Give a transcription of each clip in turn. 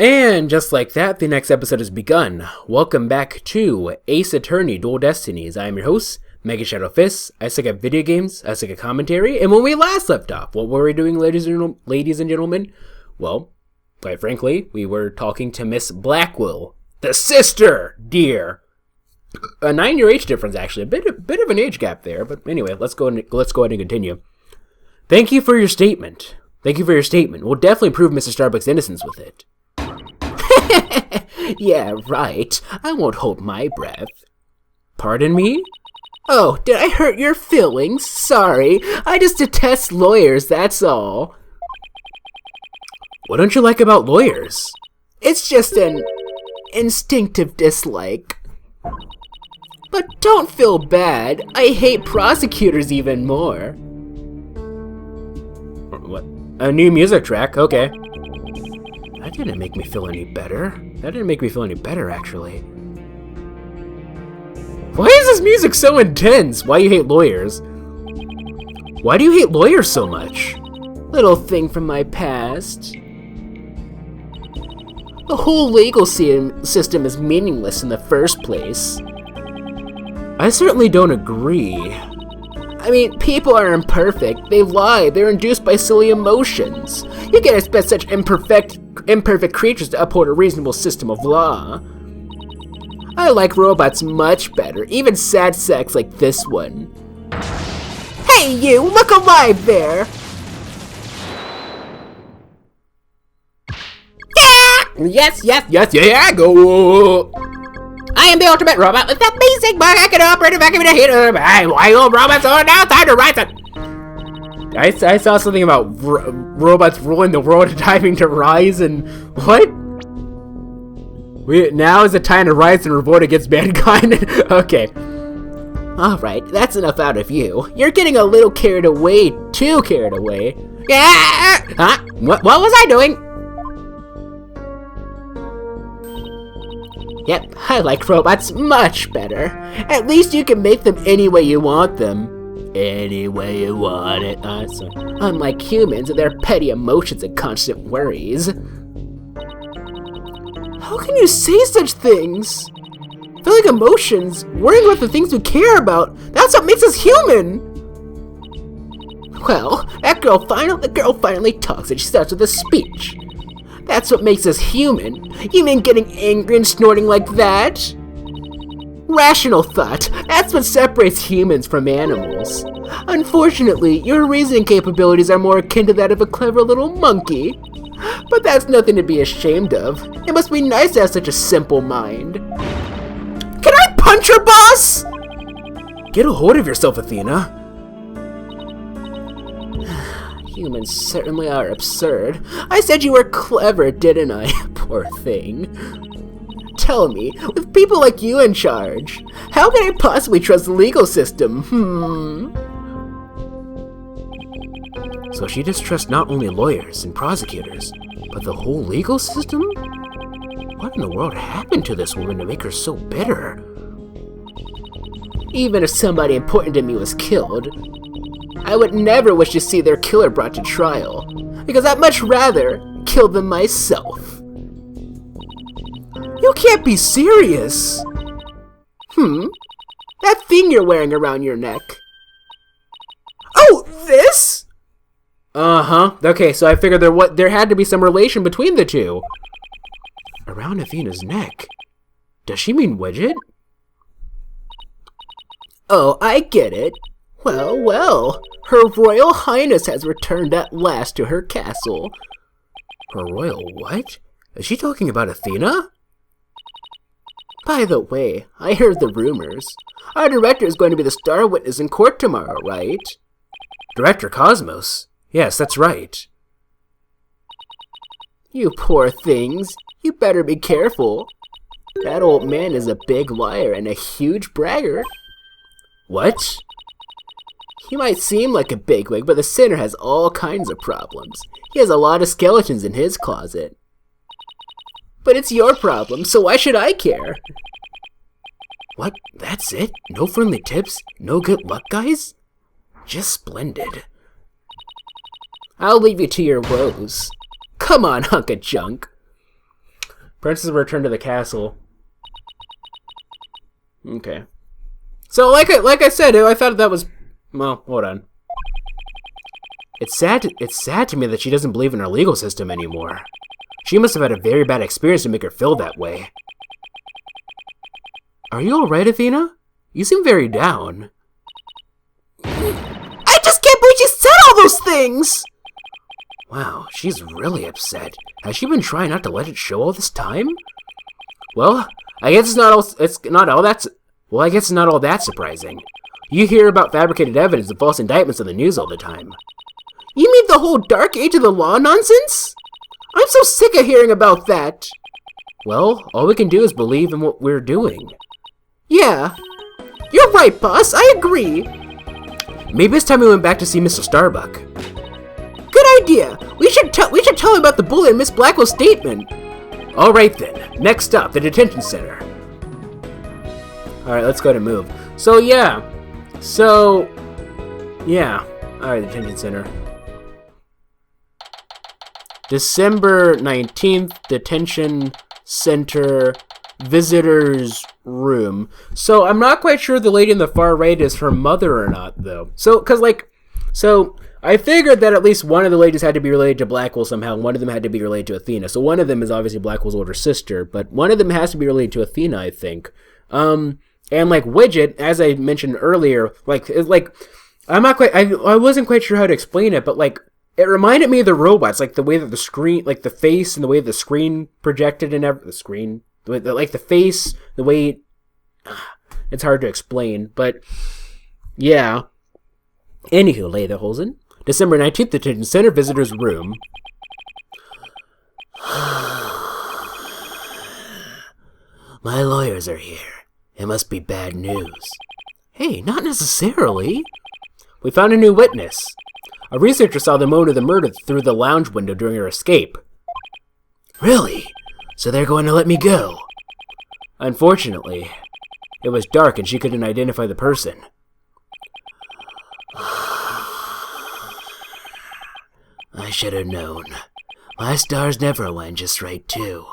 And just like that, the next episode has begun. Welcome back to Ace Attorney Dual Destinies. I am your host, MegaShadowFist. I suck at video games, I suck at commentary, and when we last left off, what were we doing, ladies and gentlemen? Well, quite frankly, we were talking to Miss Blackwell, the sister, dear. A 9-year age difference, actually. A bit of an age gap there, but anyway, let's go ahead and continue. Thank you for your statement. We'll definitely prove Mr. Starbuck's innocence with it. Yeah, right. I won't hold my breath. Pardon me? Oh, did I hurt your feelings? Sorry. I just detest lawyers, that's all. What don't you like about lawyers? It's just an instinctive dislike. But don't feel bad. I hate prosecutors even more. What? A new music track? Okay. That didn't make me feel any better. Actually. Why is this music so intense? Why you hate lawyers? Why do you hate lawyers so much? Little thing from my past. The whole legal system is meaningless in the first place. I certainly don't agree. I mean, people are imperfect. They lie. They're induced by silly emotions. You can't expect such imperfect creatures to uphold a reasonable system of law. I like robots much better, even sad sacks like this one. Hey you, look alive there! Yes, yeah, go! I am the ultimate robot with the basic bug. I can operate a vacuum in a heater. Why all robots are now time to rise it? I saw something about robots ruling the world and timing to rise and what? Now is the time to rise and revolt against mankind. Okay. Alright, that's enough out of you. You're getting a little carried away. Too carried away. Huh? What was I doing? Yep, I like robots much better. At least you can make them any way you want them. Any way you want it. Unlike humans and their petty emotions and constant worries. How can you say such things? Feeling emotions, worrying about the things we care about, that's what makes us human! Well, the girl finally talks and she starts with a speech. That's what makes us human. You mean getting angry and snorting like that? Rational thought. That's what separates humans from animals. Unfortunately, your reasoning capabilities are more akin to that of a clever little monkey. But that's nothing to be ashamed of. It must be nice to have such a simple mind. Can I punch your boss? Get a hold of yourself, Athena. Humans certainly are absurd. I said you were clever, didn't I? Poor thing. Tell me, with people like you in charge, how can I possibly trust the legal system? So she distrusts not only lawyers and prosecutors, but the whole legal system? What in the world happened to this woman to make her so bitter? Even if somebody important to me was killed, I would never wish to see their killer brought to trial, because I'd much rather kill them myself. You can't be serious! That thing you're wearing around your neck. Oh, this? Uh-huh. Okay, so I figured there had to be some relation between the two. Around Athena's neck? Does she mean Widget? Oh, I get it. Well, Her Royal Highness has returned at last to her castle. Her Royal what? Is she talking about Athena? By the way, I heard the rumors. Our director is going to be the star witness in court tomorrow, right? Director Cosmos? Yes, that's right. You poor things. You better be careful. That old man is a big liar and a huge braggart. What? He might seem like a bigwig, but the sinner has all kinds of problems. He has a lot of skeletons in his closet. But it's your problem, so why should I care? What? That's it? No friendly tips? No good luck, guys? Just splendid. I'll leave you to your woes. Come on, hunk of junk. Princess will return to the castle. Okay. So, like I said, I thought that was... Well, hold on. It's sad to me that she doesn't believe in our legal system anymore. She must have had a very bad experience to make her feel that way. Are you alright, Athena? You seem very down. I just can't believe she said all those things! Wow, she's really upset. Has she been trying not to let it show all this time? Well, I guess it's not all that surprising. You hear about fabricated evidence and false indictments on the news all the time. You mean the whole dark age of the law nonsense? I'm so sick of hearing about that. Well, all we can do is believe in what we're doing. Yeah. You're right, boss. I agree. Maybe it's time we went back to see Mr. Starbuck. Good idea. We should tell him about the bullet in Miss Blackwell's statement. All right then. Next up, the detention center. All right, let's go to move. So yeah. All right, detention center. December 19th, detention center, visitors room. So I'm not quite sure the lady in the far right is her mother or not, though. So I figured that at least one of the ladies had to be related to Blackwell somehow. One of them had to be related to Athena. So one of them is obviously Blackwell's older sister, but one of them has to be related to Athena, I think. And like Widget, as I mentioned earlier, I wasn't quite sure how to explain it, but like, it reminded me of the robots, like the way that the screen, like the face and the way the screen projected and like the face, the way, it's hard to explain, but yeah. Anywho, Lederhosen, December 19th, detention center, visitors room. My lawyers are here. It must be bad news. Hey, not necessarily. We found a new witness. A researcher saw the moment of the murder through the lounge window during her escape. Really? So they're going to let me go? Unfortunately, it was dark and she couldn't identify the person. I should have known. My stars never align just right, too.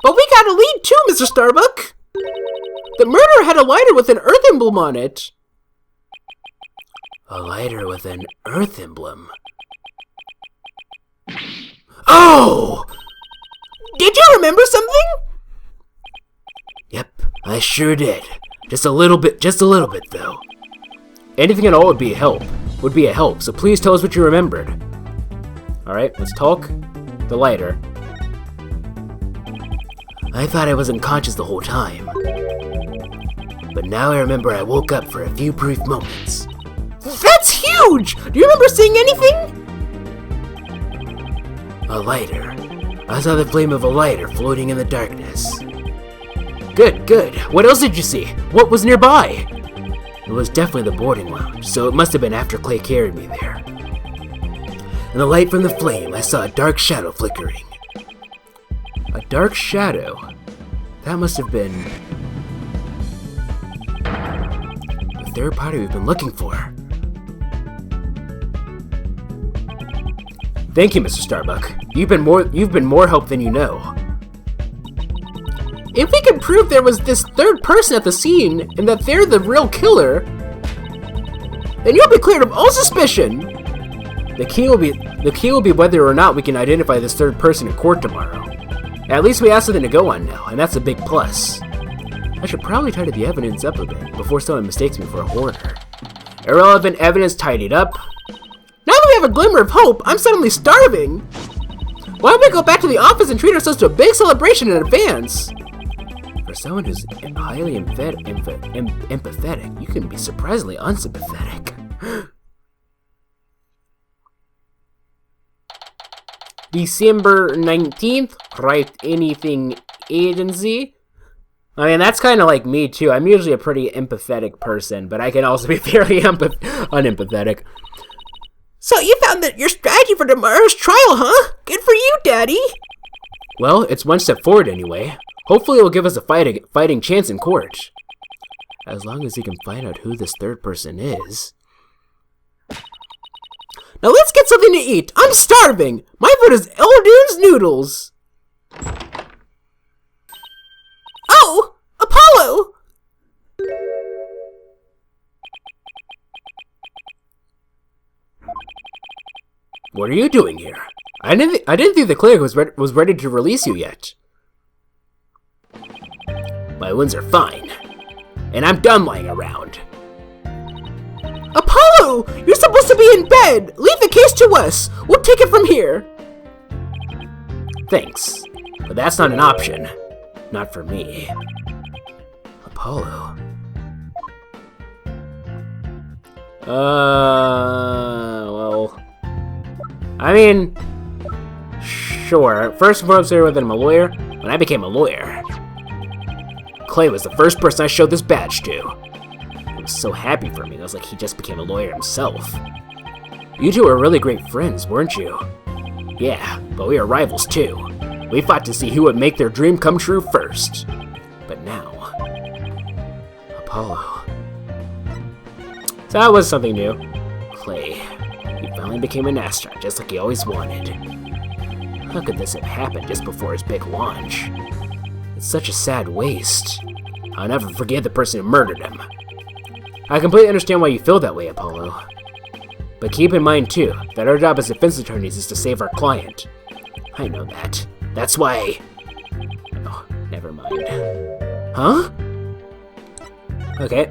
But we got a lead too, Mr. Starbuck! The murderer had a lighter with an Earth emblem on it. A lighter with an Earth emblem? Oh! Did you remember something? Yep, I sure did. Just a little bit though. Anything at all would be a help, so please tell us what you remembered. Alright, let's talk. The lighter. I thought I was unconscious the whole time. But now I remember I woke up for a few brief moments. That's huge! Do you remember seeing anything? A lighter. I saw the flame of a lighter floating in the darkness. Good. What else did you see? What was nearby? It was definitely the boarding lounge, so it must have been after Clay carried me there. In the light from the flame, I saw a dark shadow flickering. A dark shadow? That must have been the third party we've been looking for. Thank you, Mr. Starbuck. You've been more help than you know. If we can prove there was this third person at the scene and that they're the real killer, then you'll be cleared of all suspicion. The key will be whether or not we can identify this third person in court tomorrow. At least we have something to go on now, and that's a big plus. I should probably tidy the evidence up a bit before someone mistakes me for a hoarder. Irrelevant evidence tidied up. Now that we have a glimmer of hope, I'm suddenly starving. Why don't we go back to the office and treat ourselves to a big celebration in advance? For someone who's highly empathetic, you can be surprisingly unsympathetic. December 19th, Wright Anything Agency. I mean, that's kind of like me, too. I'm usually a pretty empathetic person, but I can also be very unempathetic. So you found that your strategy for tomorrow's trial, huh? Good for you, Daddy. Well, it's one step forward anyway. Hopefully it will give us a fighting chance in court. As long as we can find out who this third person is. Now let's get something to eat. I'm starving. My food is Eldune's noodles. Oh! Apollo! What are you doing here? I didn't think the clinic was ready to release you yet. My wounds are fine, and I'm done lying around. Apollo! You're supposed to be in bed! Leave the case to us! We'll take it from here! Thanks, but that's not an option. Not for me. Apollo. Well... I mean... Sure, first and foremost, that I'm a lawyer. When I became a lawyer, Clay was the first person I showed this badge to. He was so happy for me, it was like he just became a lawyer himself. You two were really great friends, weren't you? Yeah, but we were rivals too. We fought to see who would make their dream come true first. But now... Apollo... So that was something new. Clay, he finally became an astronaut just like he always wanted. How could this have happened just before his big launch? It's such a sad waste. I'll never forgive the person who murdered him. I completely understand why you feel that way, Apollo. But keep in mind, too, that our job as defense attorneys is to save our client. I know that. That's why... Oh, never mind. Huh? Okay.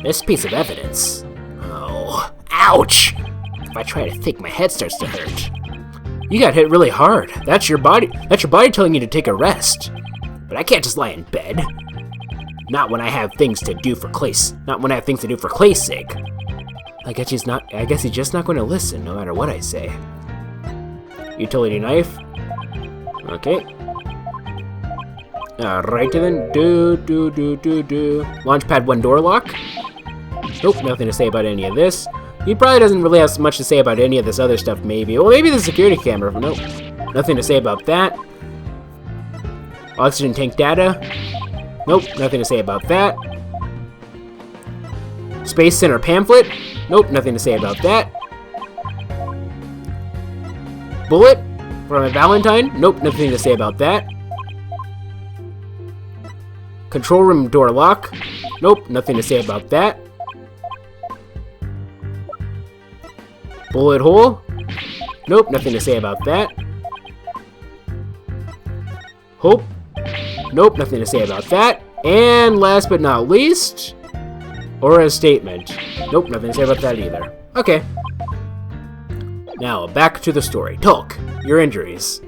This piece of evidence. Oh, ouch! If I try to think, my head starts to hurt. You got hit really hard. That's your body telling you to take a rest. But I can't just lie in bed. Not when I have things to do for Clay's. Not when I have things to do for Clay's sake. I guess he's just not going to listen, no matter what I say. Utility knife. Okay. Alright then. Do. Launchpad 1 door lock. Nope, nothing to say about any of this. He probably doesn't really have much to say about any of this other stuff, maybe. Well, maybe the security camera. Nope. Nothing to say about that. Oxygen tank data. Nope, nothing to say about that. Space Center pamphlet. Nope, nothing to say about that. Bullet from a Valentine. Nope, nothing to say about that. Control room door lock. Nope, nothing to say about that. Bullet hole. Nope, nothing to say about that. Hope. Nope, nothing to say about that. And last but not least, Aura's statement. Nope, nothing to say about that either. Okay. Now, back to the story. Tulk, your injuries.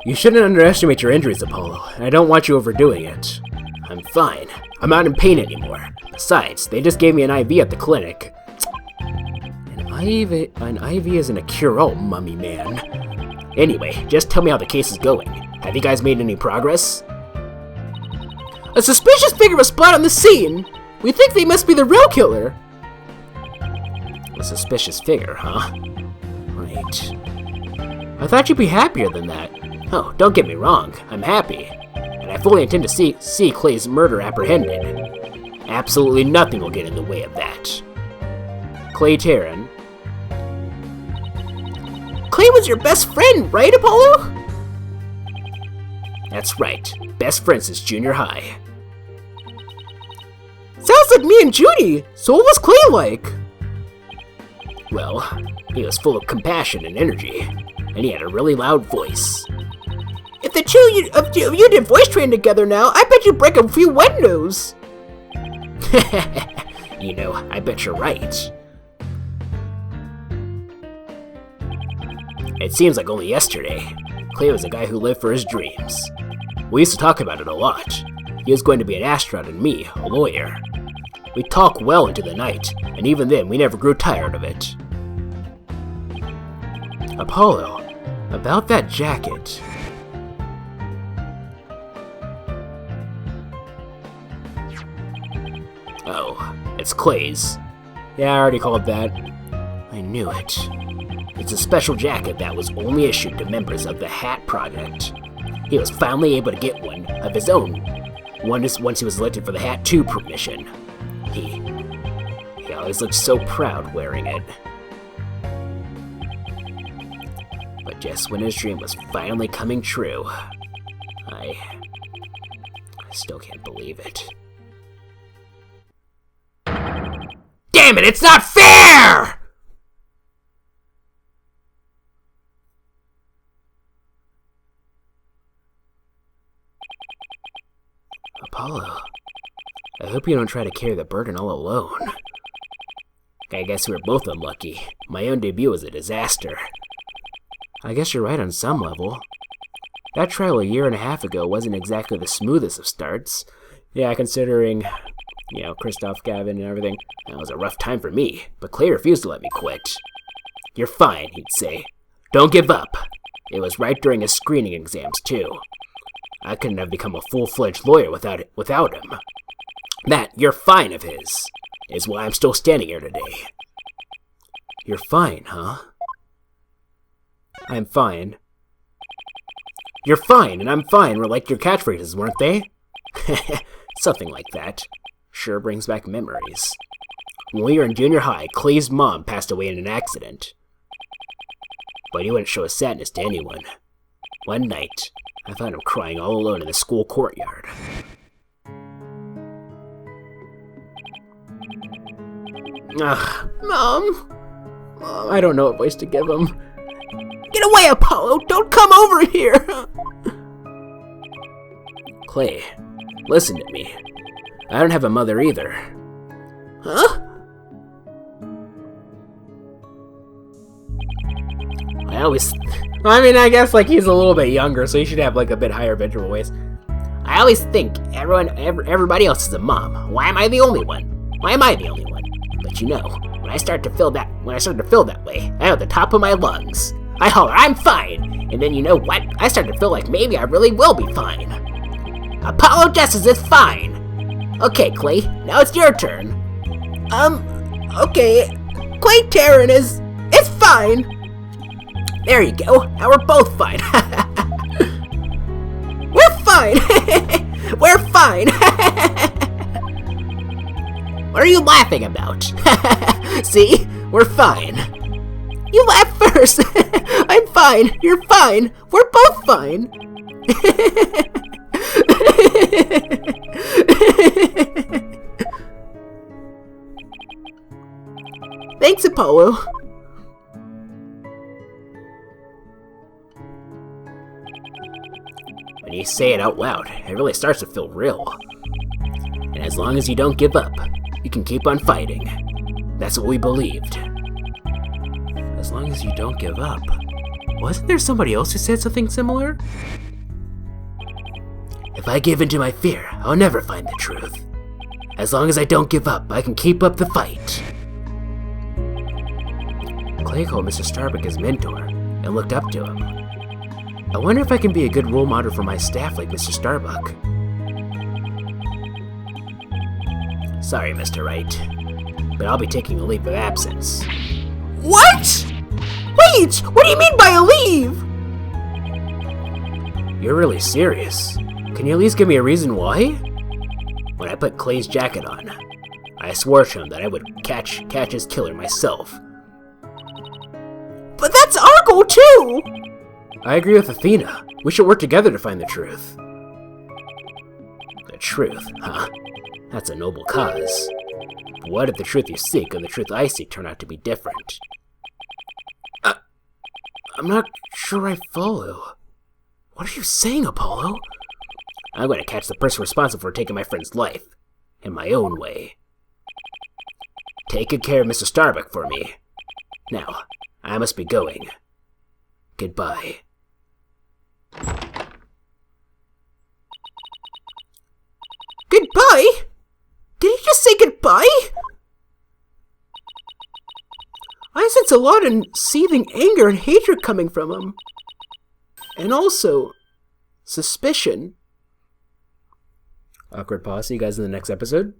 You shouldn't underestimate your injuries, Apollo, and I don't want you overdoing it. I'm fine. I'm not in pain anymore. Besides, they just gave me an IV at the clinic. An IV isn't a cure-all, mummy man. Anyway, just tell me how the case is going. Have you guys made any progress? A suspicious figure was spotted on the scene. We think they must be the real killer. A suspicious figure, huh? Right. I thought you'd be happier than that. Oh, don't get me wrong, I'm happy. And I fully intend to see Clay's murder apprehended. Absolutely nothing will get in the way of that. Clay Terran. Clay was your best friend, right, Apollo? That's right. Best friend since junior high. Sounds like me and Judy. So what was Clay like? Well, he was full of compassion and energy, and he had a really loud voice. If the two of you did voice training together now, I bet you'd break a few windows. You know, I bet you're right. It seems like only yesterday, Clay was a guy who lived for his dreams. We used to talk about it a lot. He was going to be an astronaut and me, a lawyer. We talked well into the night, and even then we never grew tired of it. Apollo, about that jacket. Oh, it's Clay's. Yeah, I already called that. I knew it. It's a special jacket that was only issued to members of the Hat Project. He was finally able to get one of his own once he was elected for the Hat 2 mission. He always looked so proud wearing it. But just when his dream was finally coming true, I still can't believe it. Damn it, it's not fair! Apollo, I hope you don't try to carry the burden all alone. I guess we were both unlucky. My own debut was a disaster. I guess you're right on some level. That trial a year and a half ago wasn't exactly the smoothest of starts. Yeah, considering, Christoph, Gavin, and everything, that was a rough time for me, but Clay refused to let me quit. You're fine, he'd say. Don't give up. It was right during his screening exams, too. I couldn't have become a full-fledged lawyer without him. That "you're fine" of his is why I'm still standing here today. You're fine, huh? I'm fine. You're fine, and I'm fine were like your catchphrases, weren't they? Something like that. Sure brings back memories. When we were in junior high, Clay's mom passed away in an accident. But he wouldn't show his sadness to anyone. One night, I found him crying all alone in the school courtyard. Mom? I don't know what voice to give him. Get away, Apollo! Don't come over here! Clay, listen to me. I don't have a mother either. Huh? I guess he's a little bit younger, so he should have a bit higher visual voice. I always think everybody else is a mom. Why am I the only one? Why am I the only one? But when I start to feel that way, out of the top of my lungs, I holler, I'm fine! And then you know what? I start to feel like maybe I really will be fine. Apollo Justice is fine! Okay, Clay, now it's your turn. Okay. Clay Terran is fine! There you go, now we're both fine. We're fine! We're fine! What are you laughing about? See? We're fine. You laugh first! I'm fine, you're fine, we're both fine! Thanks, Apollo. When you say it out loud, it really starts to feel real. And as long as you don't give up, you can keep on fighting. That's what we believed. As long as you don't give up. Wasn't there somebody else who said something similar? If I give in to my fear, I'll never find the truth. As long as I don't give up, I can keep up the fight. Clay called Mr. Starbuck his mentor and looked up to him. I wonder if I can be a good role model for my staff like Mr. Starbuck. Sorry, Mr. Wright, but I'll be taking a leave of absence. What? Wait! What do you mean by a leave? You're really serious. Can you at least give me a reason why? When I put Clay's jacket on, I swore to him that I would catch his killer myself. But that's our goal too! I agree with Athena. We should work together to find the truth. The truth, huh? That's a noble cause. But what if the truth you seek and the truth I seek turn out to be different? I'm not sure I follow. What are you saying, Apollo? I'm going to catch the person responsible for taking my friend's life. In my own way. Take good care of Mr. Starbuck for me. Now, I must be going. Goodbye. Goodbye? Did he just say goodbye? I sense a lot of seething anger and hatred coming from him. And also, suspicion. Awkward pause. See you guys in the next episode.